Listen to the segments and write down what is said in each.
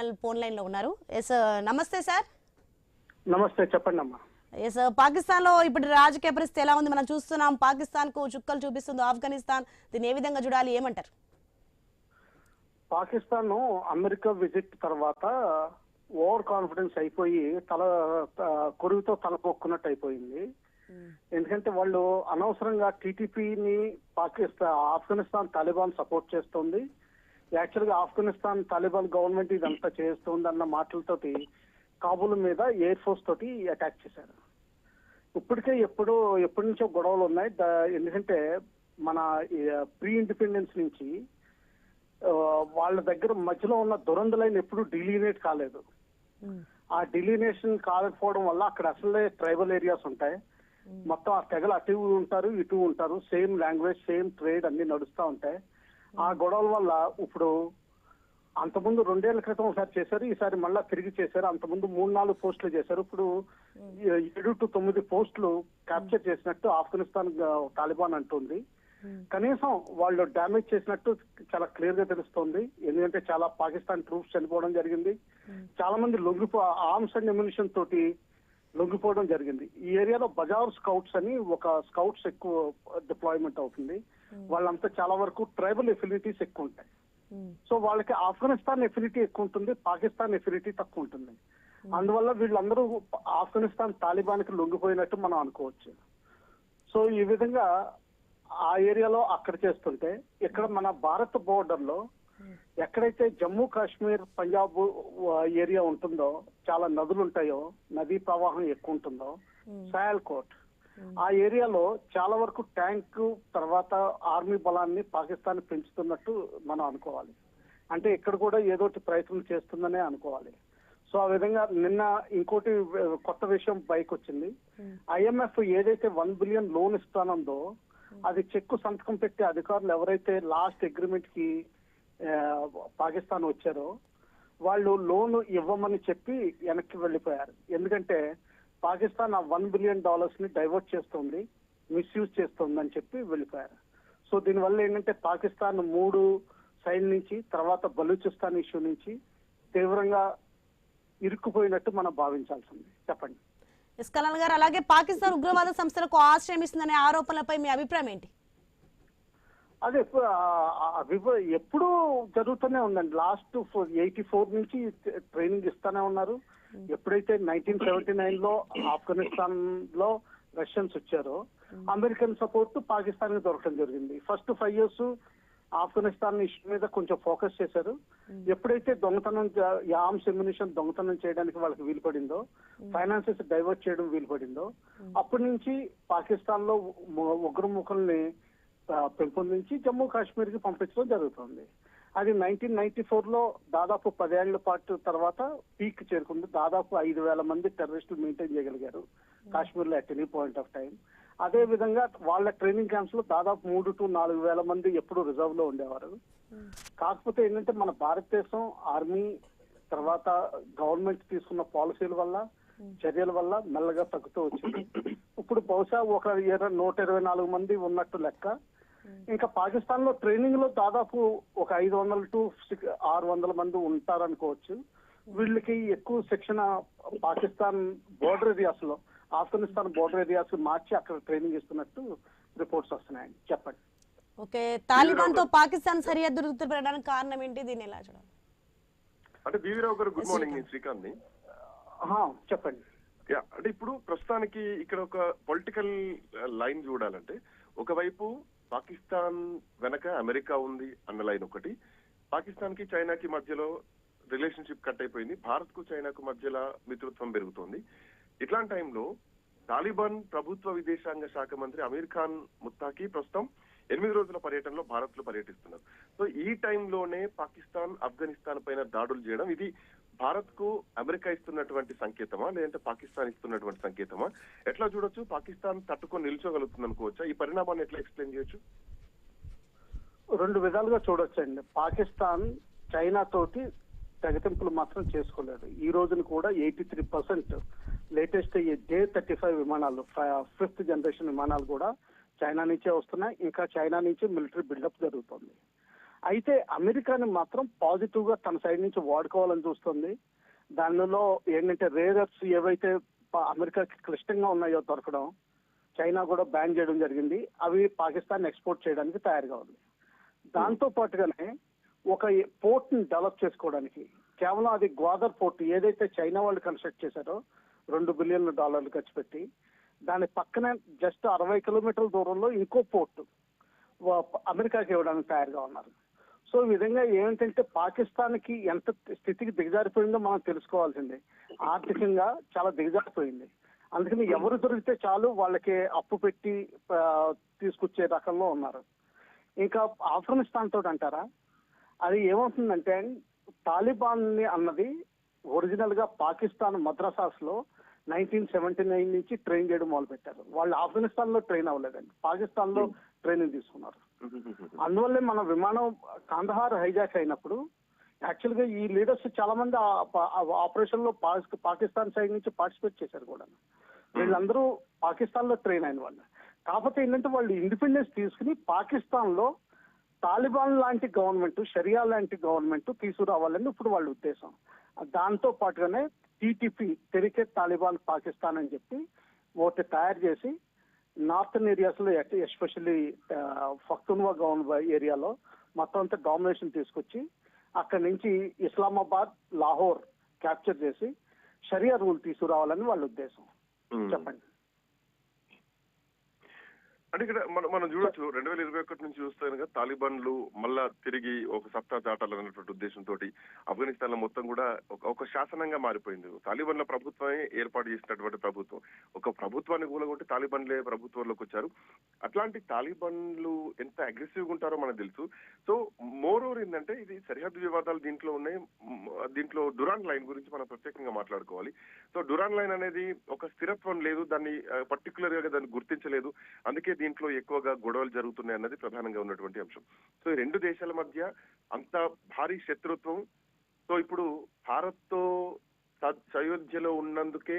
Call phone line లో ఉన్నారు. Yes నమస్తే సార్. నమస్తే, చెప్పండి అమ్మా. ఎస్ పాకిస్తాన్ లో ఇప్పుడు రాజకీయ పరిస్థితి ఎలా ఉంది మనం చూస్తున్నాం. పాకిస్తాన్ కు చుక్కలు చూపిస్తుంది ఆఫ్ఘనిస్తాన్. దీన్ని ఏ విధంగా చూడాలి, ఏమంటారు? పాకిస్తాన్ అమెరికా విజిట్ తర్వాత ఓవర్ కాన్ఫిడెన్స్ అయిపోయి కొరువుతో తలపోక్కున్నట్టు అయిపోయింది. ఎందుకంటే వాళ్ళు అనవసరంగా టీటీపీని ఆఫ్ఘనిస్తాన్ తాలిబాన్ సపోర్ట్ చేస్తుంది. యాక్చువల్ గా ఆఫ్ఘనిస్తాన్ తాలిబాన్ గవర్నమెంట్ ఇదంతా చేస్తుంది అన్న మాటలతోటి కాబూల్ మీద ఎయిర్ ఫోర్స్ తోటి అటాక్ చేశారు. ఇప్పటికే ఎప్పటి నుంచో గొడవలు ఉన్నాయి. ఎందుకంటే మన ప్రీ ఇండిపెండెన్స్ నుంచి వాళ్ళ దగ్గర మధ్యలో ఉన్న దురంద లైన్ ఎప్పుడు డిలీనేట్ కాలేదు. ఆ డిలీనేషన్ కాకపోవడం వల్ల అక్కడ అసలే ట్రైబల్ ఏరియాస్ ఉంటాయి. మొత్తం ఆ తెగలు అటు ఉంటారు, ఇటు ఉంటారు. సేమ్ లాంగ్వేజ్, సేమ్ ట్రేడ్ అన్ని నడుస్తూ ఉంటాయి. ఆ గొడవల వల్ల ఇప్పుడు అంతకుముందు 2 ఏళ్ల క్రితం ఒకసారి చేశారు, ఈసారి మళ్ళా తిరిగి చేశారు. అంతకుముందు 3-4 పోస్టులు చేశారు. ఇప్పుడు 7-9 పోస్టులు క్యాప్చర్ చేసినట్టు ఆఫ్ఘనిస్తాన్ తాలిబాన్ అంటుంది. కనీసం వాళ్ళు డ్యామేజ్ చేసినట్టు చాలా క్లియర్ గా తెలుస్తోంది. ఎందుకంటే చాలా పాకిస్తాన్ ట్రూప్స్ చనిపోవడం జరిగింది. చాలా మంది ఆర్మ్స్ అండ్ ఎమ్యునిషన్ తోటి లొంగిపోవడం జరిగింది. ఈ ఏరియాలో బజార్ స్కౌట్స్ అని ఒక స్కౌట్స్ ఎక్కువ డిప్లాయ్మెంట్ అవుతుంది. వాళ్ళంతా చాలా వరకు ట్రైబల్ ఎఫిలిటీస్ ఎక్కువ ఉంటాయి. సో వాళ్ళకి ఆఫ్ఘనిస్తాన్ ఎఫిలిటీ ఎక్కువ ఉంటుంది, పాకిస్తాన్ ఎఫిలిటీ తక్కువ ఉంటుంది. అందువల్ల వీళ్ళందరూ ఆఫ్ఘనిస్తాన్ తాలిబాన్కి లొంగిపోయినట్టు మనం అనుకోవచ్చు. సో ఈ విధంగా ఆ ఏరియాలో అక్కడ చేస్తుంటే, ఇక్కడ మన భారత్ బోర్డర్ లో ఎక్కడైతే జమ్మూ కాశ్మీర్ పంజాబ్ ఏరియా ఉంటుందో, చాలా నదులు ఉంటాయో, నదీ ప్రవాహం ఎక్కువ ఉంటుందో, సయాల్కోట్ ఆ ఏరియాలో చాలా వరకు ట్యాంక్ తర్వాత ఆర్మీ బలాన్ని పాకిస్తాన్ పెంచుతున్నట్టు మనం అనుకోవాలి. అంటే ఇక్కడ కూడా ఏదోటి ప్రయత్నం చేస్తుందనే అనుకోవాలి. సో ఆ విధంగా నిన్న ఇంకోటి కొత్త విషయం బయటకు వచ్చింది. IMF ఏదైతే 1 బిలియన్ లోన్ ఇస్తానందో అది చెక్కు సంతకం పెట్టే అధికారులు ఎవరైతే లాస్ట్ అగ్రిమెంట్ కి పాకిస్తాన్ వచ్చారో వాళ్ళు లోన్ ఇవ్వమని చెప్పి వెనక్కి వెళ్ళిపోయారు. ఎందుకంటే పాకిస్తాన్ ఆ $1 బిలియన్ ని డైవర్ట్ చేస్తుంది, మిస్యూజ్ చేస్తుంది అని చెప్పి వెళ్ళిపోయారు. సో దీనివల్ల ఏంటంటే పాకిస్తాన్ 3 సైడ్ నుంచి తర్వాత బలూచిస్తాన్ ఇష్యూ నుంచి తీవ్రంగా ఇరుక్కుపోయినట్టు మనం భావించాల్సింది. చెప్పండి. కలాల్ గారు, అలాగే పాకిస్తాన్ ఉగ్రవాద సంస్థలకు ఆశ్రయం ఇస్తుందనే ఆరోపణలపై మీ అభిప్రాయం ఏంటి? అదే ఎప్పుడూ జరుగుతూనే ఉందండి. లాస్ట్ 84 నుంచి ట్రైనింగ్ ఇస్తానే ఉన్నారు. ఎప్పుడైతే 1979 లో ఆఫ్ఘనిస్తాన్ లో రష్యన్స్ వచ్చారో అమెరికన్ సపోర్ట్ పాకిస్తాన్ కి దొరకడం జరిగింది. ఫస్ట్ 5 years ఆఫ్ఘనిస్తాన్ ఇష్యూ మీద కొంచెం ఫోకస్ చేశారు. ఎప్పుడైతే దొంగతనం ఆర్మ్స్ ఎమ్యునిషన్ దొంగతనం చేయడానికి వాళ్ళకి వీలుపడిందో, ఫైనాన్సెస్ డైవర్ట్ చేయడం వీలుపడిందో, అప్పటి నుంచి పాకిస్తాన్ లో ఉగ్రముఖుల్ని పెంపొందించి జమ్మూ కాశ్మీర్ కి పంపించడం జరుగుతుంది. అది 1994 లో దాదాపు 10 ఏళ్ల పాటు తర్వాత పీక్ చేరుకుంది. దాదాపు 5,000 మంది టెర్రరిస్టులు మెయింటైన్ చేయగలిగారు కాశ్మీర్ లో at any point of time. అదే విధంగా వాళ్ళ ట్రైనింగ్ క్యాంప్స్ లో దాదాపు 3,000-4,000 మంది ఎప్పుడు రిజర్వ్ లో ఉండేవారు. కాకపోతే ఏంటంటే మన భారతదేశం ఆర్మీ తర్వాత గవర్నమెంట్ తీసుకున్న పాలసీల వల్ల, చర్యల వల్ల మెల్లగా తగ్గుతూ వచ్చింది. ఇప్పుడు బహుశా ఒక 124 మంది ఉన్నట్టు లెక్క. ఇంకా పాకిస్తాన్ లో ట్రైనింగ్ లో దాదాపు ఒక 500-600 మంది ఉంటారనుకోవచ్చు. వీళ్ళకి ఎక్కువ శిక్షణ పాకిస్తాన్ బోర్డర్ ఏరియాస్ లో, ఆఫ్ఘనిస్తాన్ బోర్డర్ ఏరియాస్ మార్చి అక్కడ ట్రైనింగ్ ఇస్తున్నట్టు రిపోర్ట్స్ వస్తున్నాయండి. చెప్పండి. ఓకే, తాలిబాన్ తో పాకిస్తాన్ సరిహద్దు పెరగడానికి కారణం ఏంటి? దీన్ని ఎలా చూడాలి? అంటే బీవీరావు గారు, గుడ్ మార్నింగ్. నేను శ్రీకాంత్ ని. చెప్పండి. అంటే ఇప్పుడు ప్రస్తుతానికి ఇక్కడ ఒక పొలిటికల్ లైన్ చూడాలంటే, ఒకవైపు పాకిస్తాన్ వెనక అమెరికా ఉంది అన్న లైన్ ఒకటి, పాకిస్తాన్ కి చైనాకి మధ్యలో రిలేషన్షిప్ కట్ అయిపోయింది, భారత్ కు చైనాకు మధ్యలో మిత్రత్వం పెరుగుతోంది. ఇట్లాంటి టైంలో తాలిబాన్ ప్రభుత్వ విదేశాంగ శాఖ మంత్రి అమీర్ ఖాన్ ముత్తాకి ప్రస్తుతం 8 రోజుల పర్యటనలో భారత్ లో పర్యటిస్తున్నారు. సో ఈ టైంలోనే పాకిస్తాన్ ఆఫ్ఘనిస్తాన్ పైన దాడులు చేయడం, ఇది భారత్ కు అమెరికా ఇస్తున్నటువంటి సంకేతమా, లేదంటే పాకిస్తాన్ ఇస్తున్నటువంటి సంకేతమా? ఎట్లా చూడొచ్చు? పాకిస్తాన్ తట్టుకొని నిల్చోగలుగుతుంది అనుకోవచ్చా? ఈ పరిణామాన్ని ఎట్లా ఎక్స్ప్లెయిన్ చేయొచ్చు? 2 విధాలుగా చూడొచ్చండి. పాకిస్తాన్ చైనా తోటి తెగతింపులు మాత్రం చేసుకోలేదు. ఈ రోజున కూడా 83% లేటెస్ట్ J-35 విమానాలు, 5th జనరేషన్ విమానాలు కూడా చైనా నుంచే వస్తున్నాయి. ఇంకా చైనా నుంచి మిలిటరీ బిల్డప్ జరుగుతుంది. అయితే అమెరికాని మాత్రం పాజిటివ్ గా తన సైడ్ నుంచి వాడుకోవాలని చూస్తుంది. దానిలో ఏంటంటే రేరర్స్ ఏవైతే అమెరికాకి క్లిష్టంగా ఉన్నాయో దొరకడం, చైనా కూడా బ్యాన్ చేయడం జరిగింది. అవి పాకిస్తాన్ ఎక్స్పోర్ట్ చేయడానికి తయారుగా ఉంది. దాంతో పాటుగానే ఒక పోర్ట్ ని డెవలప్ చేసుకోవడానికి, కేవలం అది గ్వాదర్ పోర్ట్ ఏదైతే చైనా వాళ్ళు కన్స్ట్రక్ట్ చేశారో $2 బిలియన్ ఖర్చు పెట్టి, దాని పక్కనే జస్ట్ 60 కిలోమీటర్ల దూరంలో ఇంకో పోర్ట్ అమెరికాకి ఇవ్వడానికి తయారుగా ఉన్నారు. సో ఈ విధంగా ఏమిటంటే పాకిస్తాన్ కి ఎంత స్థితికి దిగజారిపోయిందో మనం తెలుసుకోవాల్సిందే. ఆర్థికంగా చాలా దిగజారిపోయింది. అందుకని ఎవరు దొరికితే చాలు వాళ్ళకి అప్పు పెట్టి తీసుకొచ్చే రకంలో ఉన్నారు. ఇంకా ఆఫ్ఘనిస్తాన్ తోటి అంటారా, అది ఏమవుతుందంటే తాలిబాన్ ని అన్నది ఒరిజినల్ గా పాకిస్తాన్ మద్రసాస్ లో 1979 నుంచి ట్రైన్ చేయడం మొదలు పెట్టారు. వాళ్ళు ఆఫ్ఘనిస్తాన్ లో ట్రైన్ అవ్వలేదండి, పాకిస్తాన్ లో ట్రైనింగ్ తీసుకున్నారు. అందువల్లే మన విమానం కాందహార్ హైజాక్ అయినప్పుడు యాక్చువల్ గా ఈ లీడర్స్ చాలా మంది ఆపరేషన్ లో పాకిస్తాన్ సైడ్ నుంచి పార్టిసిపేట్ చేశారు కూడా. వీళ్ళందరూ పాకిస్తాన్ లో ట్రైన్ అయిన వాళ్ళు. కాకపోతే ఏంటంటే వాళ్ళు ఇండిపెండెన్స్ తీసుకుని పాకిస్తాన్ లో తాలిబాన్ లాంటి గవర్నమెంట్, షరియా లాంటి గవర్నమెంట్ తీసుకురావాలని ఇప్పుడు వాళ్ళ ఉద్దేశం. దాంతో పాటుగానే టీటీపీ, తెరికే తాలిబాన్ పాకిస్తాన్ అని చెప్పి ఒకటి తయారు చేసి నార్థన్ ఏరియాస్ లో ఎస్పెషల్లీ పఖ్తూన్వా ఏరియాలో మొత్తం అంతా డామినేషన్ తీసుకొచ్చి అక్కడి నుంచి ఇస్లామాబాద్, లాహోర్ క్యాప్చర్ చేసి షరియా రూల్ తీసుకురావాలని వాళ్ళ ఉద్దేశం. చెప్పండి. అంటే ఇక్కడ మనం చూడొచ్చు 2021 నుంచి చూస్తే కనుక తాలిబాన్లు మళ్ళా తిరిగి ఒక సత్తా చాటాలన్నటువంటి ఉద్దేశంతో ఆఫ్ఘనిస్తాన్ లో మొత్తం కూడా ఒక శాసనంగా మారిపోయింది. తాలిబాన్ల ప్రభుత్వమే ఏర్పాటు చేసినటువంటి ప్రభుత్వం. ఒక ప్రభుత్వాన్ని కూలగొట్టి తాలిబాన్లే ప్రభుత్వంలోకి వచ్చారు. అట్లాంటి తాలిబాన్లు ఎంత అగ్రెసివ్ గా ఉంటారో మనకు తెలుసు. సో మోర్ ఓవర్ ఏంటంటే ఇది సరిహద్దు వివాదాలు దీంట్లో ఉన్నాయి. దీంట్లో డురాన్ లైన్ గురించి మనం ప్రత్యేకంగా మాట్లాడుకోవాలి. సో డురాన్ లైన్ అనేది ఒక స్థిరత్వం లేదు, దాన్ని పర్టికులర్ గా దాన్ని గుర్తించలేదు. అందుకే దీంట్లో ఎక్కువగా గొడవలు జరుగుతున్నాయి అన్నది ప్రధానంగా ఉన్నటువంటి అంశం. సో ఈ రెండు దేశాల మధ్య అంత భారీ శత్రుత్వం. సో ఇప్పుడు భారత్ తో సయోధ్యలో ఉన్నందుకే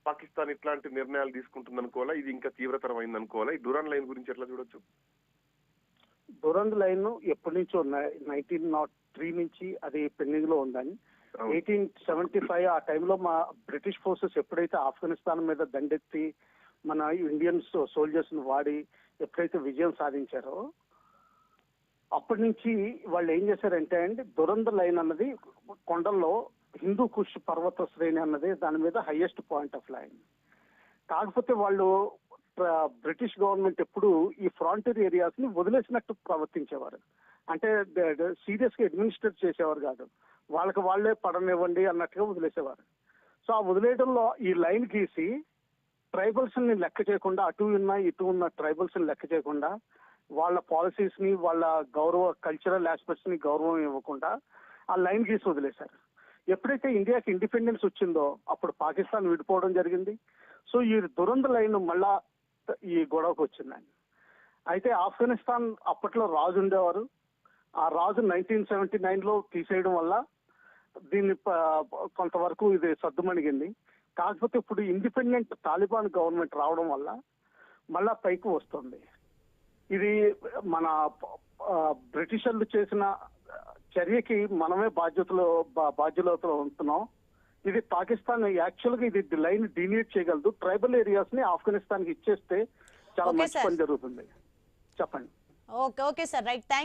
పాకిస్తాన్ ఇట్లాంటి నిర్ణయాలు తీసుకుంటుంది అనుకోవాలా, ఇది ఇంకా తీవ్రతరం అయింది అనుకోవాలా? ఈ డురాన్ లైన్ గురించి ఎట్లా చూడొచ్చు? డురాన్ లైన్ ఎప్పటి నుంచో 1903 నుంచి అది పెండింగ్ లో ఉందని. 1875 ఆ టైంలో మా బ్రిటిష్ ఫోర్సెస్ ఎప్పుడైతే ఆఫ్ఘనిస్తాన్ మీద దండెత్తి మన ఇండియన్ సోల్జర్స్ ను వాడి ఎప్పుడైతే విజయం సాధించారో అప్పటి నుంచి వాళ్ళు ఏం చేశారంటే అండి, దురంద లైన్ అన్నది కొండల్లో హిందూ కుష్ పర్వత శ్రేణి అన్నది దాని మీద హైయెస్ట్ పాయింట్ ఆఫ్ లైన్. కాకపోతే వాళ్ళు బ్రిటిష్ గవర్నమెంట్ ఎప్పుడు ఈ ఫ్రాంటియర్ ఏరియాస్ ని వదిలేసినట్టు ప్రవర్తించేవారు. అంటే సీరియస్ గా అడ్మినిస్ట్రేట్ చేసేవారు కాదు, వాళ్ళకి వాళ్లే పడనివ్వండి అన్నట్టుగా వదిలేసేవారు. సో ఆ వదిలేయడంలో ఈ లైన్ గీసి ట్రైబల్స్ ని లెక్క చేయకుండా, అటు ఉన్న ఇటు ఉన్న ట్రైబల్స్ ని లెక్క చేయకుండా, వాళ్ళ పాలసీస్ ని, వాళ్ళ కల్చరల్ ఆస్పెక్ట్స్ ని గౌరవం ఇవ్వకుండా ఆ లైన్ గీసి వదిలేశారు. ఎప్పుడైతే ఇండియాకి ఇండిపెండెన్స్ వచ్చిందో అప్పుడు పాకిస్తాన్ విడిపోవడం జరిగింది. సో ఈ దురంద లైన్ మళ్ళా ఈ గొడవకు వచ్చిందండి. అయితే ఆఫ్ఘనిస్తాన్ అప్పట్లో రాజు ఉండేవారు. ఆ రాజు 1979 లో తీసేయడం వల్ల దీన్ని కొంతవరకు ఇది సద్దుమణిగింది. కాకపోతే ఇప్పుడు ఇండిపెండెంట్ తాలిబాన్ గవర్నమెంట్ రావడం వల్ల మళ్ళా పైకి వస్తుంది. ఇది మన బ్రిటిషర్లు చేసిన చర్యకి మనమే బాధ్యులతో ఉంటున్నాం. ఇది పాకిస్తాన్ యాక్చువల్ గా ఇది లైన్ డిలీట్ చేయగలదు. ట్రైబల్ ఏరియాస్ ని ఆఫ్ఘనిస్తాన్ కి ఇచ్చేస్తే చాలా మంచి పని జరుగుతుంది. చెప్పండి. Okay sir, right, thank